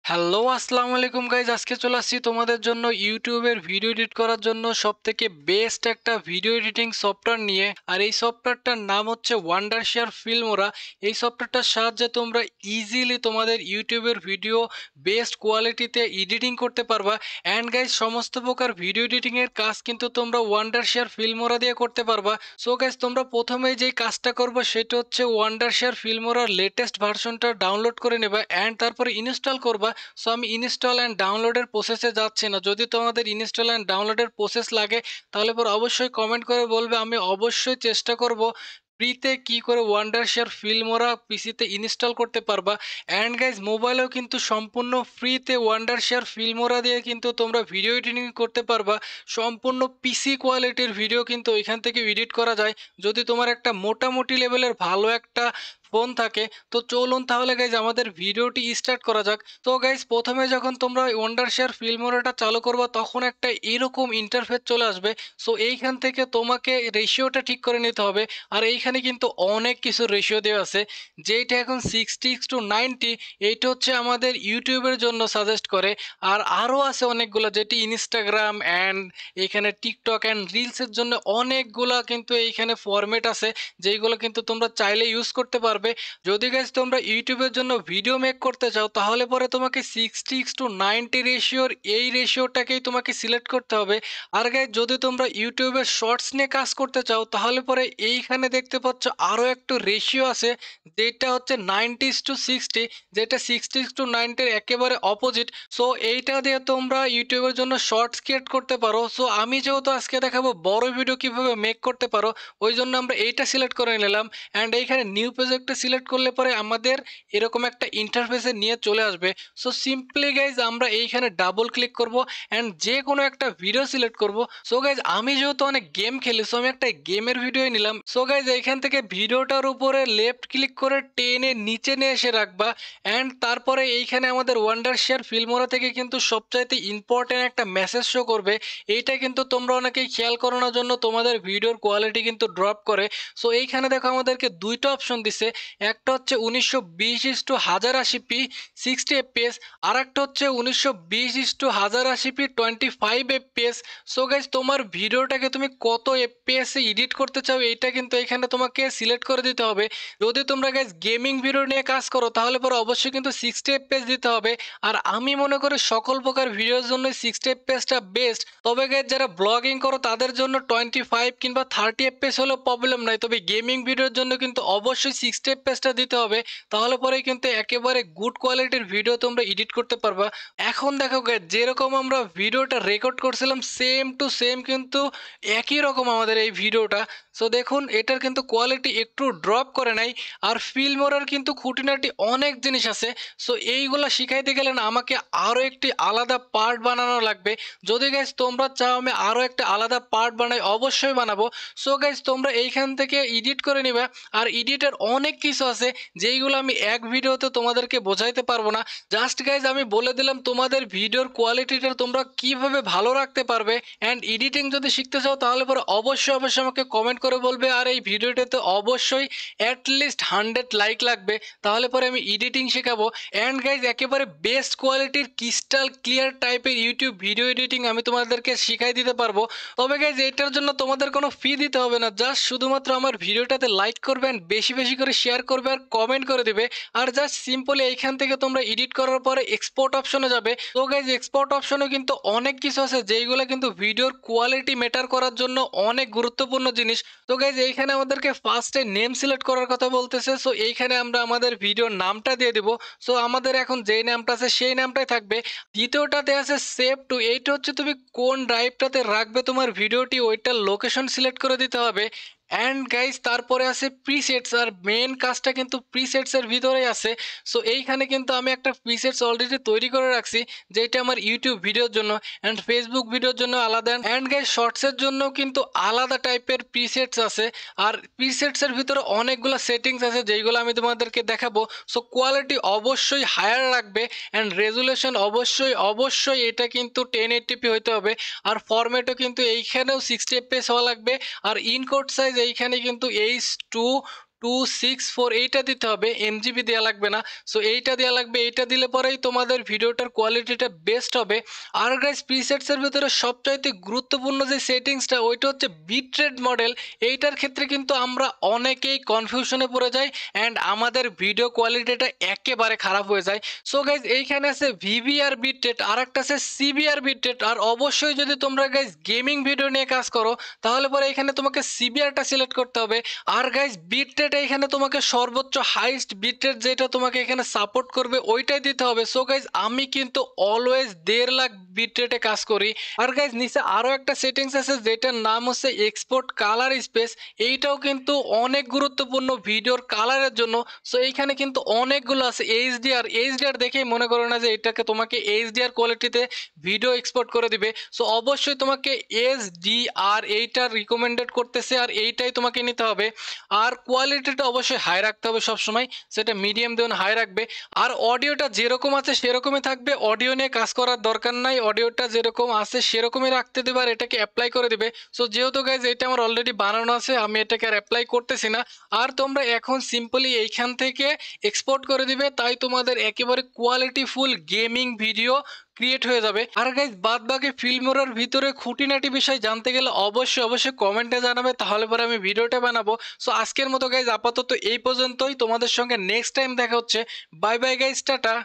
Hello আসসালামু আলাইকুম guys, আজকে চলে আসছি তোমাদের জন্য ইউটিউবের ভিডিও এডিট করার জন্য সবথেকে বেস্ট একটা ভিডিও এডিটিং সফটওয়্যার নিয়ে। আর এই সফটওয়্যারটার নাম হচ্ছে ওয়ান্ডারশেয়ার ফিল্মোরা। এই সফটওয়্যারটার সাহায্যে তোমরা ইজিলি তোমাদের ইউটিউবের ভিডিও বেস্ট কোয়ালিটিতে এডিটিং করতে পারবা। অ্যান্ড গাইজ সমস্ত প্রকার ভিডিও এডিটিং এর কাজ কিন্তু তোমরা ওয়ান্ডারশেয়ার ফিল্মোরা দিয়ে করতে পারবা। সো গাইজ তোমরা প্রথমেই যেই কাজটা করবো সেটা হচ্ছে ওয়ান্ডারশেয়ার ফিল্মোরার লেটেস্ট ভার্সনটা ডাউনলোড করে নেবা অ্যান্ড তারপরে ইনস্টল করবা। সো আমি ইনস্টল অ্যান্ড ডাউনলোডের প্রসেসে যাচ্ছি না। যদি তোমাদের ইনস্টল অ্যান্ড ডাউনলোডের প্রসেস লাগে তাহলে পর অবশ্যই কমেন্ট করে বলবে, আমি অবশ্যই চেষ্টা করব ফ্রিতে কি করে ওয়ান্ডারশেয়ার ফিল্মোরা পিসিতে ইনস্টল করতে পারবা। অ্যান্ড গাইজ মোবাইলেও কিন্তু সম্পূর্ণ ফ্রিতে ওয়ান্ডারশেয়ার ফিল্মোরা দিয়ে কিন্তু তোমরা ভিডিও এডিটিং করতে পারবা। সম্পূর্ণ পিসি কোয়ালিটির ভিডিও কিন্তু এখান থেকে এডিট করা যায় যদি তোমার একটা মোটামুটি লেভেলের ভালো একটা ফোন থাকে। তো চলুন তাহলে গাইজ আমাদের ভিডিওটি স্টার্ট করা যাক। তো গাইজ প্রথমে যখন তোমরা ওয়ান্ডারশেয়ার ফিল্মোরাটা চালু করবা তখন একটা এরকম ইন্টারফেস চলে আসবে। সো এইখান থেকে তোমাকে রেশিওটা ঠিক করে নিতে হবে। আর এইখানে কিন্তু অনেক কিছু রেশিও দেওয়া আছে, যেইটা এখন 60:90। এইটা হচ্ছে আমাদের ইউটিউবের জন্য সাজেস্ট করে। আর আরও আছে অনেকগুলো, যেটি ইনস্টাগ্রাম অ্যান্ড এখানে টিকটক অ্যান্ড রিলসের জন্য অনেকগুলা কিন্তু এইখানে ফরম্যাট আছে, যেইগুলো কিন্তু তোমরা চাইলে ইউজ করতে পারবে। যদি গাইজ তোমরা ইউটিউবের জন্য ভিডিও মেক করতে চাও তাহলে পরে তোমাকে 60:90 রেশিওর এই রেশিওটাকেই তোমাকে সিলেক্ট করতে হবে। আর গাইজ যদি তোমরা ইউটিউবের শর্টস নিয়ে কাজ করতে চাও তাহলে পরে এইখানে দেখতে পাচ্ছ আরও একটু রেশিও আছে, যেটা হচ্ছে 90:60, যেটা 60:90 একেবারে অপোজিট। সো এইটা দিয়ে তোমরা ইউটিউবের জন্য শর্টস ক্রিয়েট করতে পারো। সো আমি যেহেতু আজকে দেখাবো বড় ভিডিও কিভাবে মেক করতে পারো, ওই জন্য আমরা এইটা সিলেক্ট করে নিলাম। অ্যান্ড এইখানে নিউ প্রজেক্টে সিলেক্ট করলে পরে আমাদের এরকম একটা ইন্টারফেসে নিয়ে চলে আসবে। সো সিম্পলি গাইজ আমরা এইখানে ডাবল ক্লিক করব অ্যান্ড যে কোনো একটা ভিডিও সিলেক্ট করব। সো গাইজ আমি যেহেতু অনেক গেম খেলি, সো আমি একটা গেমের ভিডিও নিলাম। সো গাইজ এইখান থেকে ভিডিওটার উপরে লেফট ক্লিক করে টেনে নিচে নিয়ে এসে রাখবা। অ্যান্ড তারপরে এইখানে আমাদের ওয়ান্ডারশেয়ার ফিল্মোরা থেকে কিন্তু সবচাইতে ইম্পর্টেন্ট একটা মেসেজ শো করবে। এইটা কিন্তু তোমরা অনেকেই খেয়াল করানোর জন্য তোমাদের ভিডিওর কোয়ালিটি কিন্তু ড্রপ করে। সো এইখানে দেখো আমাদেরকে দুইটা অপশন দিছে, একটা হচ্ছে 1920:1080p 60 fps, আর একটা হচ্ছে 1920:1080p 25 fps। সো গাইজ তোমার ভিডিওটাকে তুমি কত fps এ এডিট করতে চাও এইটা কিন্তু এখানে তোমাকে সিলেক্ট করে দিতে হবে। যদি তোমরা গাইজ গেমিং ভিডিও নিয়ে কাজ করো তাহলে পরে অবশ্যই কিন্তু 60 fps দিতে হবে। আর আমি মনে করি সকল প্রকার ভিডিওর জন্য 60 fpsটা বেস্ট। তবে গাইজ যারা ব্লগিং করো তাদের জন্য 25 কিংবা 30 fps হলেও প্রবলেম নাই, তবে গেমিং ভিডিওর জন্য কিন্তু অবশ্যই 60 fpsটা দিতে হবে। তাহলে পরে কিন্তু একেবারে গুড কোয়ালিটির ভিডিও তোমরা এডিট করতে পারবা। এখন দেখো গাইজ যেরকম আমরা ভিডিওটা রেকর্ড করছিলাম সেম টু সেম কিন্তু একই রকম আমাদের এই ভিডিওটা। সো দেখুন এটার কিন্তু কোয়ালিটি একটু ড্রপ করে নাই। আর ফিল্মোরার কিন্তু খুঁটিনাটি অনেক জিনিস আছে। সো এইগুলা শিখাইতে গেলে না আমাকে আরও একটি আলাদা পার্ট বানানো লাগবে। যদি গাইজ তোমরা চাও আমি আরও একটা আলাদা পার্ট বানাই অবশ্যই বানাবো। সো গাইজ তোমরা এইখান থেকে এডিট করে নিবা। আর এডিটের অনেক কিছু আছে যেইগুলো আমি এক ভিডিওতে তোমাদেরকে বোঝাইতে পারবো না। জাস্ট গাইজ আমি বলে দিলাম তোমাদের ভিডিওর কোয়ালিটিটা তোমরা কিভাবে ভালো রাখতে পারবে। অ্যান্ড এডিটিং যদি শিখতে চাও তাহলে পরে অবশ্যই অবশ্যই আমাকে কমেন্ট করে বলবে। আর এই ভিডিওটাতে অবশ্যই অ্যাটলিস্ট 100 লাইক লাগবে, তাহলে পরে আমি এডিটিং শেখাবো। অ্যান্ড গাইজ একেবারে বেস্ট কোয়ালিটির ক্রিস্টাল ক্লিয়ার টাইপের ইউটিউব ভিডিও এডিটিং আমি তোমাদেরকে শিখাই দিতে পারবো। তবে গাইজ এটার জন্য তোমাদের কোনো ফি দিতে হবে না, জাস্ট শুধুমাত্র আমার ভিডিওটাতে লাইক করবে অ্যান্ড বেশি বেশি করে শেয়ার করবে আর কমেন্ট করে দেবে। আর জাস্ট সিম্পলি এইখান থেকে তোমরা এডিট করার পরে এক্সপোর্ট অপশনে যাবে। তো গাইজ এক্সপোর্ট অপশনে কিন্তু অনেক কিছু আছে যেইগুলো কিন্তু ভিডিওর কোয়ালিটি মেটার করার জন্য অনেক গুরুত্বপূর্ণ জিনিস। তো গাইজ এইখানে আমাদেরকে ফার্স্টে নেম সিলেক্ট করার কথা বলতেছে। সো এইখানে আমরা আমাদের ভিডিওর নামটা দিয়ে দিব। সো আমাদের এখন যেই নামটা আছে সেই নামটাই থাকবে। দ্বিতীয়টাতে আছে সেভ টু, এইটা হচ্ছে তুমি কোন ড্রাইভটাতে রাখবে তোমার ভিডিওটি ওইটার লোকেশন সিলেক্ট করে দিতে হবে। অ্যান্ড গাইজ তারপরে আছে প্রিসেটস, আর মেন কাজটা কিন্তু প্রিসেটসের ভিতরেই আছে। সো এইখানে কিন্তু আমি একটা প্রিসেটস অলরেডি তৈরি করে রাখছি যেটা আমার ইউটিউব ভিডিওর জন্য অ্যান্ড ফেসবুক ভিডিওর জন্য আলাদা। অ্যান্ড গাইজ শর্টসের জন্য কিন্তু আলাদা টাইপের প্রিসেটস আছে। আর প্রিসেটসের ভিতরে অনেকগুলো সেটিংস আছে যেইগুলো আমি তোমাদেরকে দেখাবো। সো কোয়ালিটি অবশ্যই হায়ার রাখবে অ্যান্ড রেজুলেশন অবশ্যই অবশ্যই এটা কিন্তু 1080p হইতে হবে। আর ফরম্যাটও কিন্তু এইখানেও 60 fps হওয়া লাগবে। আর ইনকোড সাইজ এইখানে কিন্তু H2 264 এইটা দিতে হবে, এমজিবি দেওয়া লাগবে না। সো এইটা দেওয়া লাগবে, এইটা দিলে পরেই তোমাদের ভিডিওটার কোয়ালিটিটা বেস্ট হবে। আর গাইস প্রিসেটসের ভিতরে সবচাইতে গুরুত্বপূর্ণ যে সেটিংসটা ওইটা হচ্ছে বিটরেট মডেল। এইটার ক্ষেত্রে কিন্তু আমরা অনেকেই কনফিউশনে পড়ে যাই অ্যান্ড আমাদের ভিডিও কোয়ালিটিটা একেবারে খারাপ হয়ে যায়। সো গাইজ এইখানে আছে ভিভিআর বিটরেট, আর একটা আছে সিবিআর বিটরেট। আর অবশ্যই যদি তোমরা গাইজ গেমিং ভিডিও নিয়ে কাজ করো তাহলে পরে এখানে তোমাকে সিবিআরটা সিলেক্ট করতে হবে। আর গাইজ বিটরেট এখানে তোমাকে সর্বোচ্চ হাইস্ট বিটরেট যেটা তোমাকে এখানে সাপোর্ট করবে ওইটাই দিতে হবে। সো গাইজ আমি কিন্তু অলওয়েজ 1.5 লাখ বিটরেটে কাজ করি। আর গাইজ নিচে আরও একটা সেটিংস আছে যেটার নাম হচ্ছে এক্সপোর্ট কালার স্পেস। এইটাও কিন্তু অনেক গুরুত্বপূর্ণ ভিডিওর কালারের জন্য। সো এইখানে কিন্তু অনেকগুলো আছে। এইচডিআর দেখেই মনে করো না যে এটাকে তোমাকে এইচডিআর কোয়ালিটিতে ভিডিও এক্সপোর্ট করে দিবে। সো অবশ্যই তোমাকে এইচডিআর এইটা রিকমেন্ডেড করতেছে আর এইটাই তোমাকে নিতে হবে। আর কোয়ালিটিটা অবশ্যই হাই রাখতে হবে সবসময়, সেটা মিডিয়াম দেন হাই রাখবে। আর অডিওটা যেরকম আছে সেরকমই থাকবে, অডিও নিয়ে কাজ করার দরকার নাই, অডিওটা যেরকম আছে সেরকমই রাখতে দেবে আর এটাকে অ্যাপ্লাই করে দিবে। সো যেহেতু গাইজ এটা আমার অলরেডি বানানো আছে আমি এটাকে আর অ্যাপ্লাই করতেছি না। আর তোমরা এখন সিম্পলি এইখান থেকে এক্সপোর্ট করে দিবে, তাই তোমাদের একেবারে কোয়ালিটিফুল গেমিং ভিডিও ক্রিয়েট হয়ে যাবে। আর গাইজ বাদ বাকি ফিল্মোরার ভিতরে খুঁটিনাটি বিষয় জানতে গেলে অবশ্যই কমেন্টে জানাবে, তাহলে পরে আমি ভিডিওটা বানাবো। সো আজকের মতো গাইজ আপাতত এই পর্যন্তই, তোমাদের সঙ্গে নেক্সট টাইম দেখা হচ্ছে। Bye bye guys, tata.